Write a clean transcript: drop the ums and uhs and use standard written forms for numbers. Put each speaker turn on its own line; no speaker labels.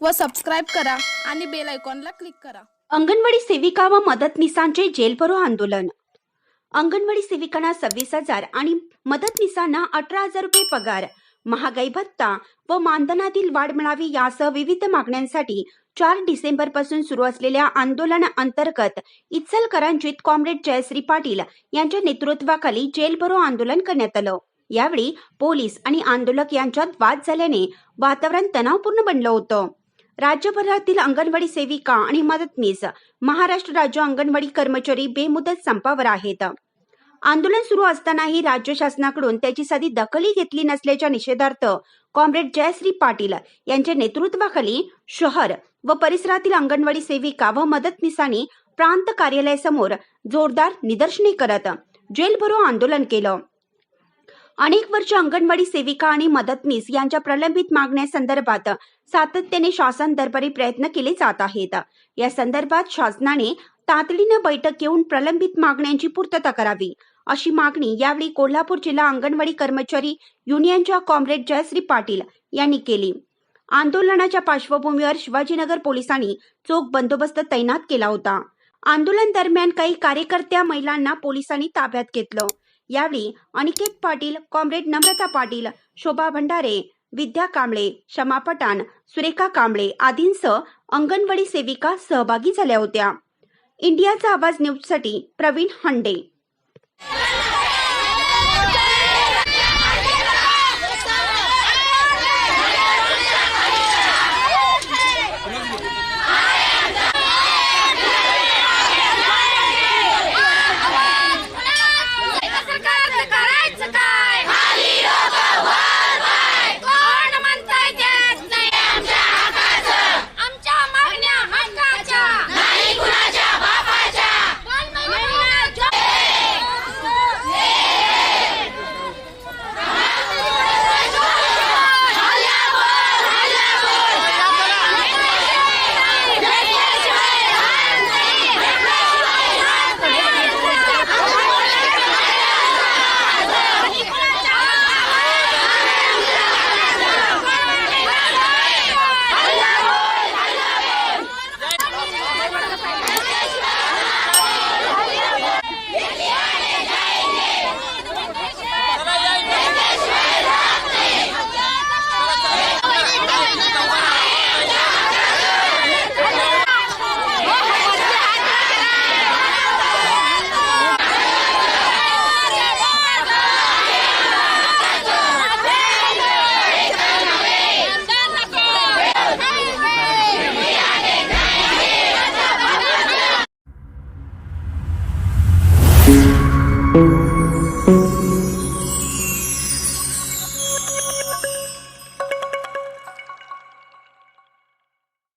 व सबस्क्राईब करा आणि बेल आयकॉनला क्लिक करा।
अंगणवाडी सेविका व मदतनीसांचे जेल भरो आंदोलन। अंगणवाडी सेविकांना 26,000 आणि मदतनीसांना 18,000 रुपये पगार, महागाई भत्ता व मानधनातील वाढ मिळावी यासह विविध मागण्यांसाठी 4 डिसेंबर पासून सुरू असलेल्या आंदोलनाअंतर्गत इचलकरंजीत कॉम्रेड जयश्री पाटील यांच्या नेतृत्वाखाली जेल भरो आंदोलन करण्यात आलं। यावेळी पोलीस आणि आंदोलक यांच्यात वाद झाल्याने वातावरण तणावपूर्ण बनलं होतं। राज्यभरातील अंगणवाडी सेविका आणि मदतनीस, महाराष्ट्र राज्य अंगणवाडी कर्मचारी बेमुदत संपावर आहेत। आंदोलन सुरू असतानाही राज्य शासनाकडून त्याची साधी दखलही घेतली नसल्याच्या निषेधार्थ कॉम्रेड जयश्री पाटील यांच्या नेतृत्वाखाली शहर व परिसरातील अंगणवाडी सेविका व मदतनीसांनी प्रांत कार्यालयासमोर जोरदार निदर्शने करत जेल भरो आंदोलन केलं। अनेक वर्ष अंगणवाडी सेविका आणि मदतनीस यांच्या प्रलंबित मागण्यांसंदर्भात सातत्याने शासन दरबारी प्रयत्न केले जात आहेत। या संदर्भात शासनाने तातडीने बैठक घेऊन प्रलंबित मागण्यांची पूर्तता करावी, अशी मागणी यावेळी कोल्हापूर जिल्हा अंगणवाडी कर्मचारी युनियनच्या कॉम्रेड जयश्री पाटील यांनी केली। आंदोलनाच्या पार्श्वभूमीवर शिवाजीनगर पोलिसांनी चोख बंदोबस्त तैनात केला होता। आंदोलन दरम्यान काही कार्यकर्त्या महिलांना पोलिसांनी ताब्यात घेतलं। यावेळी अनिकेत पाटील, कॉम्रेड नम्रता पाटील, शोभा भंडारे, विद्या कांबळे, शमा पठाण, सुरेखा कांबळे आदींसह अंगणवाडी सेविका सहभागी झाल्या होत्या। इंडियाचा आवाज न्यूजसाठी प्रवीण हंडे।